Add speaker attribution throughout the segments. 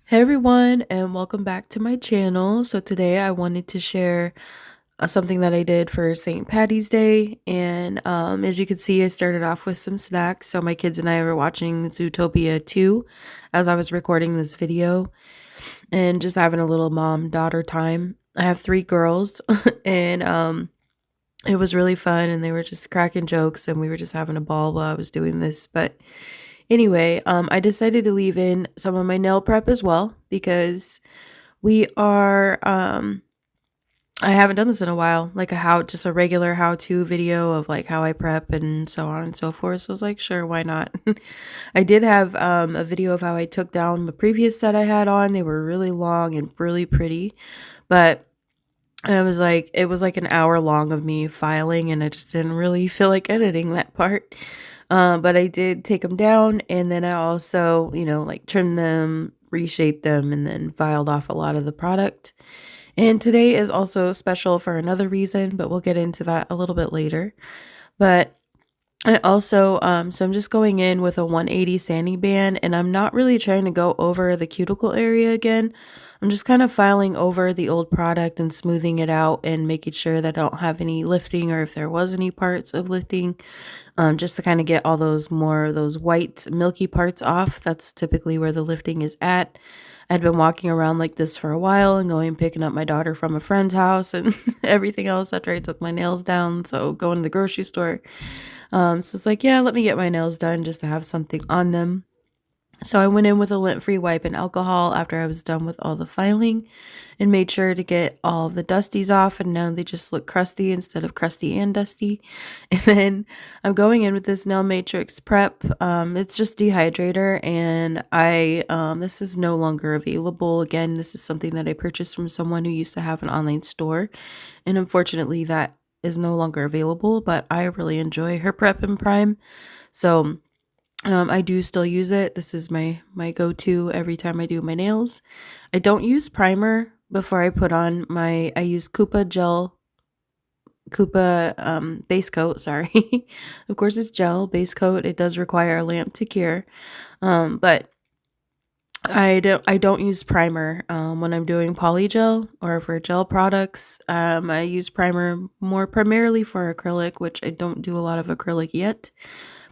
Speaker 1: Hey everyone, and welcome back to my channel. So today I wanted to share something that I did for St. Patty's Day, and as you can see, I started off with some snacks. So my kids and I were watching Zootopia 2 as I was recording this video, and just having a little mom-daughter time. I have three girls, and it was really fun, and they were just cracking jokes, and we were just having a ball while I was doing this. But anyway, I decided to leave in some of my nail prep as well because we are I haven't done this in a while, like just a regular how-to video of like how I prep and so on and so forth. So I was like, sure, why not? I did have a video of how I took down the previous set I had on. They were really long and really pretty, but it was like an hour long of me filing, and I just didn't really feel like editing that part. But I did take them down, and then I also, like trimmed them, reshaped them, and then filed off a lot of the product. And today is also special for another reason, but we'll get into that a little bit later. But I also, so I'm just going in with a 180 sanding band, and I'm not really trying to go over the cuticle area again. I'm just kind of filing over the old product and smoothing it out and making sure that I don't have any lifting, or if there was any parts of lifting, just to kind of get all those those white milky parts off. That's typically where the lifting is at. I'd been walking around like this for a while and going picking up my daughter from a friend's house and everything else after I took my nails down. So going to the grocery store. So it's like, yeah, let me get my nails done just to have something on them. So I went in with a lint-free wipe and alcohol after I was done with all the filing and made sure to get all the dusties off, and now they just look crusty instead of crusty and dusty. And then I'm going in with this nail matrix prep. It's just dehydrator, and this is no longer available. Again, this is something that I purchased from someone who used to have an online store, and unfortunately that is no longer available, but I really enjoy her prep and prime. So I do still use it. This is my go-to every time I do my nails. I don't use primer before I put on I use Koopa base coat, sorry. Of course it's gel base coat. It does require a lamp to cure. But I don't use primer when I'm doing polygel or for gel products. I use primer more primarily for acrylic, which I don't do a lot of acrylic yet,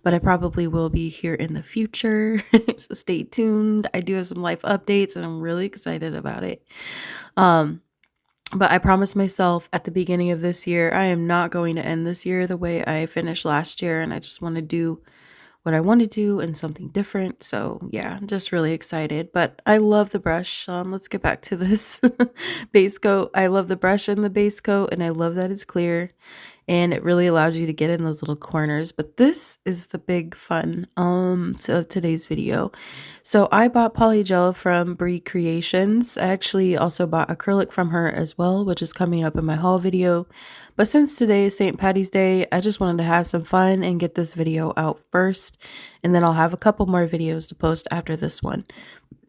Speaker 1: but I probably will be here in the future. So stay tuned. I do have some life updates, and I'm really excited about it. Um, but I promised myself at the beginning of this year, I am not going to end this year the way I finished last year, and I just want to do what I wanted to and something different. So yeah, I'm just really excited. But I love the brush. Let's get back to this base coat. I love the brush and the base coat, and I love that it's clear, and it really allows you to get in those little corners. But this is the big fun of today's video. So I bought polygel from Brie Creations. I actually also bought acrylic from her as well, which is coming up in my haul video. But since today is St. Patty's Day, I just wanted to have some fun and get this video out first, and then I'll have a couple more videos to post after this one.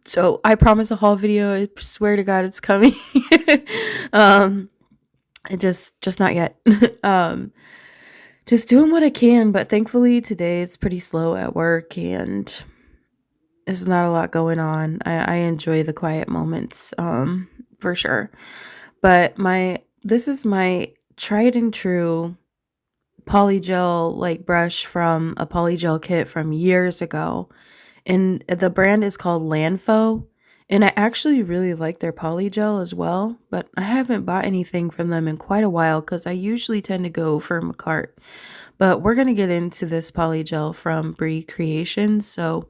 Speaker 1: So I promise a haul video. I swear to God it's coming. um just not yet. Just doing what I can, but thankfully today it's pretty slow at work and there's not a lot going on. I enjoy the quiet moments, for sure. But this is my tried and true polygel like brush from a polygel kit from years ago. And the brand is called Landfo. And I actually really like their polygel as well, but I haven't bought anything from them in quite a while because I usually tend to go for Makartt. But we're going to get into this polygel from Brie Creations. So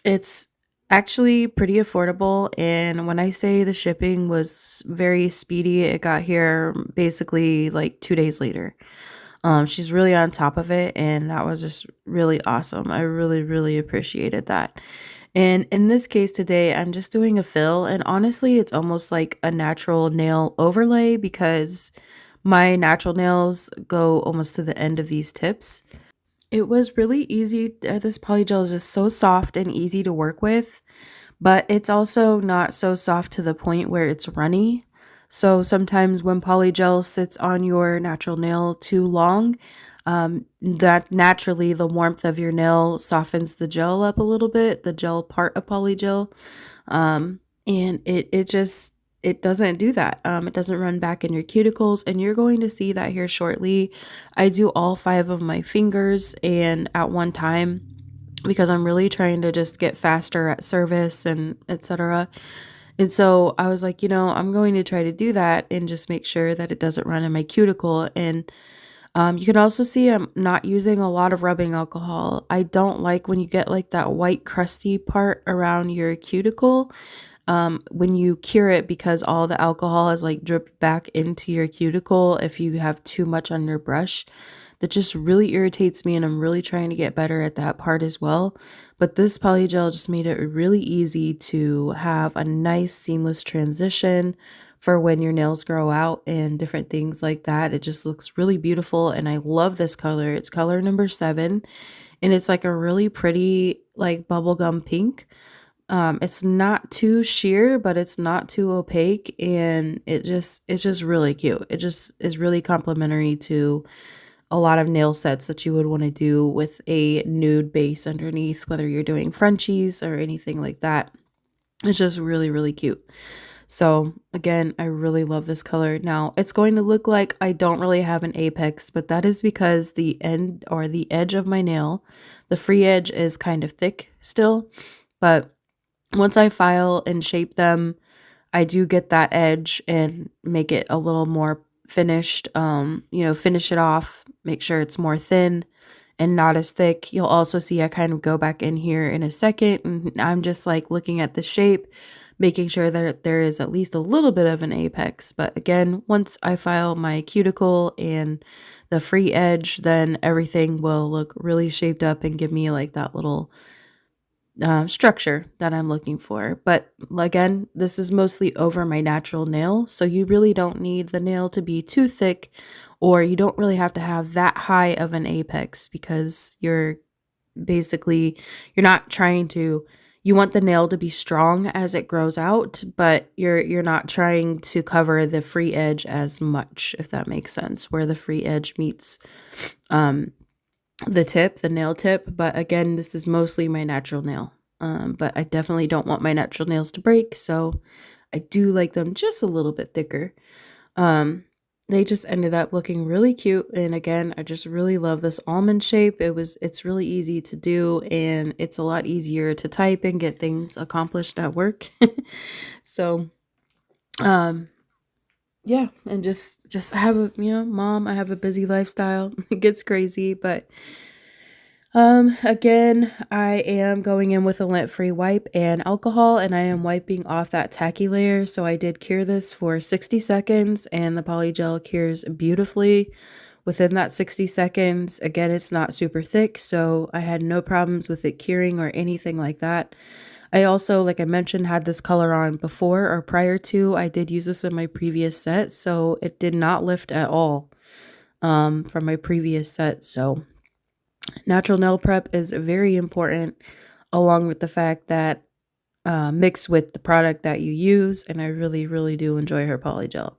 Speaker 1: it's actually pretty affordable, and when I say the shipping was very speedy, it got here basically like 2 days later. She's really on top of it, and that was just really awesome. I really, really appreciated that. And in this case today, I'm just doing a fill, and honestly, it's almost like a natural nail overlay because my natural nails go almost to the end of these tips. It was really easy. This polygel is just so soft and easy to work with, but it's also not so soft to the point where it's runny. So sometimes when polygel sits on your natural nail too long, That naturally the warmth of your nail softens the gel up a little bit, the gel part of polygel. And it just it doesn't do that. It doesn't run back in your cuticles, and you're going to see that here shortly. I do all 5 of my fingers and at one time because I'm really trying to just get faster at service and etc. And so I was like, I'm going to try to do that and just make sure that it doesn't run in my cuticle. And you can also see I'm not using a lot of rubbing alcohol. I don't like when you get like that white crusty part around your cuticle when you cure it, because all the alcohol is like dripped back into your cuticle if you have too much on your brush. That just really irritates me, and I'm really trying to get better at that part as well. But this polygel just made it really easy to have a nice seamless transition for when your nails grow out and different things like that. It just looks really beautiful, and I love this color. It's color number 7, and it's like a really pretty like bubblegum pink. It's not too sheer, but it's not too opaque, and it's just really cute. It just is really complimentary to a lot of nail sets that you would want to do with a nude base underneath, whether you're doing Frenchies or anything like that. It's just really, really cute. So again, I really love this color. Now it's going to look like I don't really have an apex, but that is because the end or the edge of my nail, the free edge is kind of thick still. But once I file and shape them, I do get that edge and make it a little more finished. Finish it off, make sure it's more thin and not as thick. You'll also see I kind of go back in here in a second, and I'm just like looking at the shape, making sure that there is at least a little bit of an apex. But again, once I file my cuticle and the free edge, then everything will look really shaped up and give me like that little structure that I'm looking for. But again, this is mostly over my natural nail, so you really don't need the nail to be too thick, or you don't really have to have that high of an apex, because you're not trying to, you want the nail to be strong as it grows out, but you're not trying to cover the free edge as much, if that makes sense, where the free edge meets the nail tip. But again, this is mostly my natural nail. But I definitely don't want my natural nails to break, so I do like them just a little bit thicker. They just ended up looking really cute, and again, I just really love this almond shape. It's really easy to do, and it's a lot easier to type and get things accomplished at work. So, um, yeah, and just I have a, mom, I have a busy lifestyle. It gets crazy, but again, I am going in with a lint-free wipe and alcohol, and I am wiping off that tacky layer. So I did cure this for 60 seconds, and the polygel cures beautifully within that 60 seconds. Again, it's not super thick, so I had no problems with it curing or anything like that. I also, like I mentioned, had this color on before or prior to. I did use this in my previous set, so it did not lift at all from my previous set. So natural nail prep is very important, along with the fact that mixed with the product that you use, and I really, really do enjoy her polygel.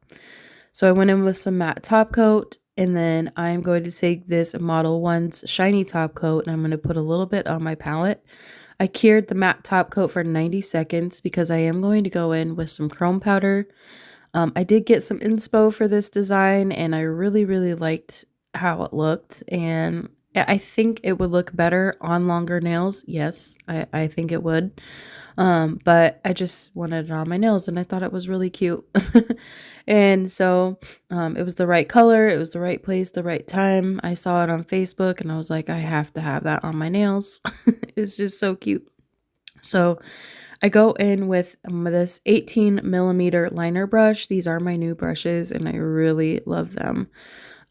Speaker 1: So I went in with some matte top coat, and then I'm going to take this Model 1's shiny top coat, and I'm going to put a little bit on my palette. I cured the matte top coat for 90 seconds because I am going to go in with some chrome powder. I did get some inspo for this design, and I really, really liked how it looked, and I think it would look better on longer nails. Yes, I think it would. But I just wanted it on my nails, and I thought it was really cute. And so it was the right color, it was the right place, the right time. I saw it on Facebook, and I was like, I have to have that on my nails. It's just so cute. So I go in with this 18 millimeter liner brush. These are my new brushes, and I really love them.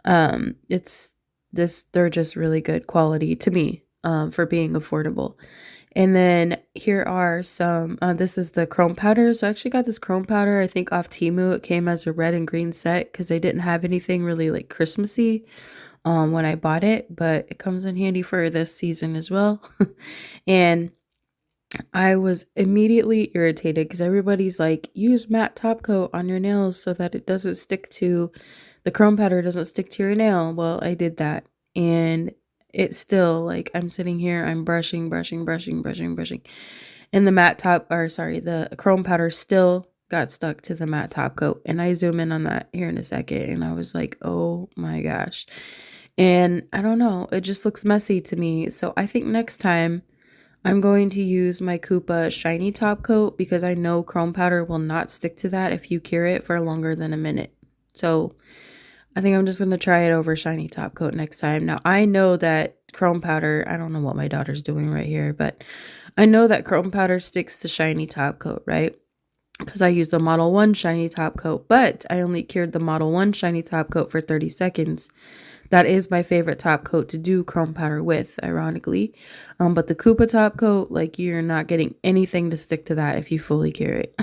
Speaker 1: They're just really good quality to me, for being affordable. And then here are some, this is the chrome powder. So I actually got this chrome powder, I think off TEMU. It came as a red and green set because they didn't have anything really like Christmassy when I bought it, but it comes in handy for this season as well. And I was immediately irritated because everybody's like, use matte top coat on your nails so that it doesn't stick to, the chrome powder doesn't stick to your nail. Well, I did that, and it's still like I'm sitting here, I'm brushing, and the matte top, or sorry, the chrome powder still got stuck to the matte top coat. And I zoom in on that here in a second, and I was like, oh my gosh. And I don't know, it just looks messy to me. So I think next time I'm going to use my Koopa shiny top coat, because I know chrome powder will not stick to that if you cure it for longer than a minute. So I think I'm just going to try it over shiny top coat next time. Now, I know that chrome powder, I don't know what my daughter's doing right here, but I know that chrome powder sticks to shiny top coat, right? Because I used the Model 1 shiny top coat, but I only cured the Model 1 shiny top coat for 30 seconds. That is my favorite top coat to do chrome powder with, ironically. But the Koopa top coat, like, you're not getting anything to stick to that if you fully cure it.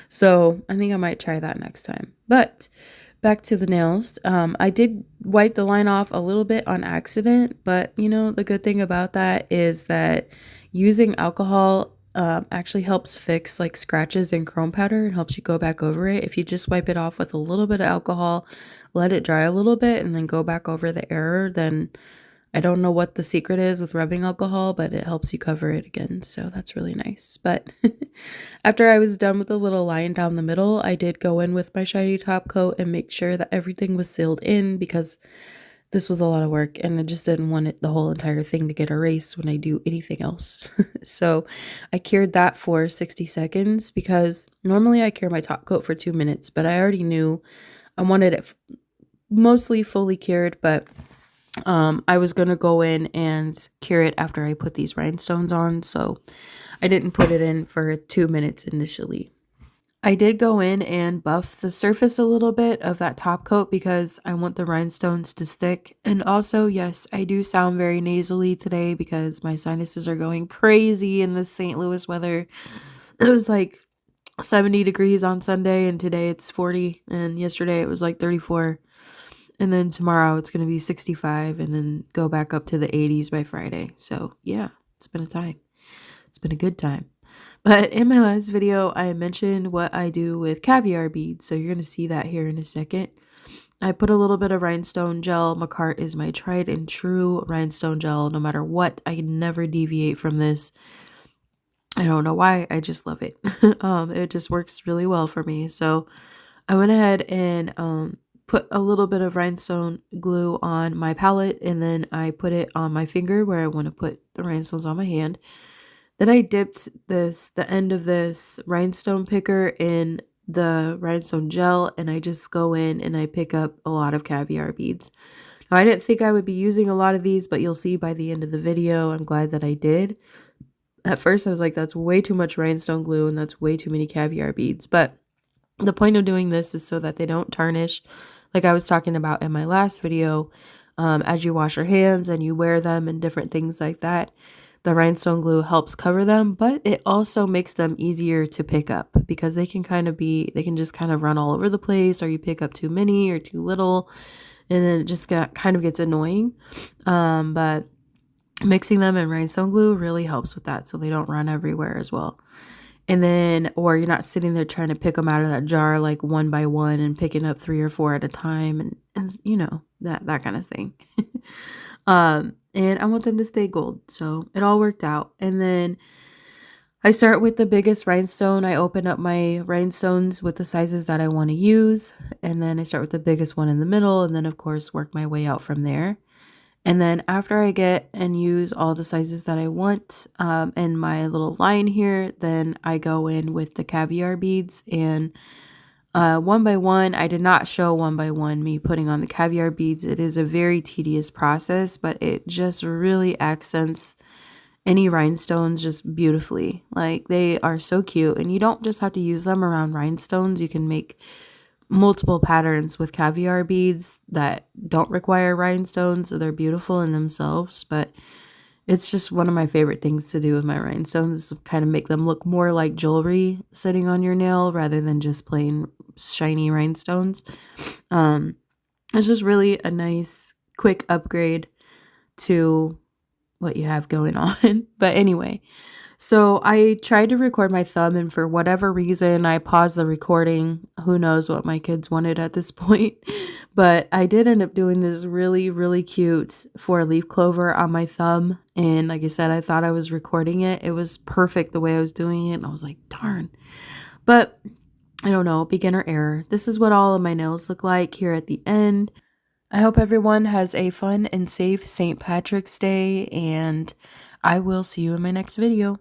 Speaker 1: So I think I might try that next time. But back to the nails. I did wipe the line off a little bit on accident, but you know, the good thing about that is that using alcohol actually helps fix like scratches and chrome powder and helps you go back over it. If you just wipe it off with a little bit of alcohol, let it dry a little bit, and then go back over the error, then I don't know what the secret is with rubbing alcohol, but it helps you cover it again. So that's really nice. But after I was done with the little line down the middle, I did go in with my shiny top coat and make sure that everything was sealed in, because this was a lot of work and I just didn't want it, the whole entire thing, to get erased when I do anything else. So I cured that for 60 seconds, because normally I cure my top coat for 2 minutes, but I already knew I wanted it mostly fully cured, but I was going to go in and cure it after I put these rhinestones on, so I didn't put it in for 2 minutes initially. I did go in and buff the surface a little bit of that top coat because I want the rhinestones to stick. And also, yes, I do sound very nasally today because my sinuses are going crazy in this St. Louis weather. It was like 70 degrees on Sunday, and today it's 40, and yesterday it was like 34. And then tomorrow it's going to be 65, and then go back up to the 80s by Friday. So yeah, it's been a time. It's been a good time. But in my last video, I mentioned what I do with caviar beads. So you're going to see that here in a second. I put a little bit of rhinestone gel. Makartt is my tried and true rhinestone gel. No matter what, I can never deviate from this. I don't know why. I just love it. It just works really well for me. So I went ahead and put a little bit of rhinestone glue on my palette, and then I put it on my finger where I want to put the rhinestones on my hand. Then I dipped the end of this rhinestone picker in the rhinestone gel, and I just go in and I pick up a lot of caviar beads. Now, I didn't think I would be using a lot of these, but you'll see by the end of the video, I'm glad that I did. At first, I was like, that's way too much rhinestone glue and that's way too many caviar beads. But the point of doing this is so that they don't tarnish, like I was talking about in my last video. As you wash your hands and you wear them and different things like that, the rhinestone glue helps cover them, but it also makes them easier to pick up, because they can just kind of run all over the place, or you pick up too many or too little, and then it just kind of gets annoying. But mixing them in rhinestone glue really helps with that, so they don't run everywhere as well. And then, or you're not sitting there trying to pick them out of that jar like one by one and picking up 3 or 4 at a time, and you know, that kind of thing. And I want them to stay gold, so it all worked out. And then I start with the biggest rhinestone. I open up my rhinestones with the sizes that I want to use, and then I start with the biggest one in the middle, and then of course work my way out from there. And then after I get and use all the sizes that I want in my little line here, then I go in with the caviar beads, and one by one. I did not show one by one me putting on the caviar beads. It is a very tedious process, but it just really accents any rhinestones just beautifully. Like, they are so cute, and you don't just have to use them around rhinestones. You can make multiple patterns with caviar beads that don't require rhinestones, so they're beautiful in themselves. But it's just one of my favorite things to do with my rhinestones, to kind of make them look more like jewelry sitting on your nail rather than just plain shiny rhinestones. It's just really a nice quick upgrade to what you have going on. But anyway, So I tried to record my thumb, and for whatever reason, I paused the recording. Who knows what my kids wanted at this point. But I did end up doing this really, really cute four-leaf clover on my thumb. And like I said, I thought I was recording it. It was perfect the way I was doing it. And I was like, darn. But I don't know, beginner error. This is what all of my nails look like here at the end. I hope everyone has a fun and safe St. Patrick's Day, and I will see you in my next video.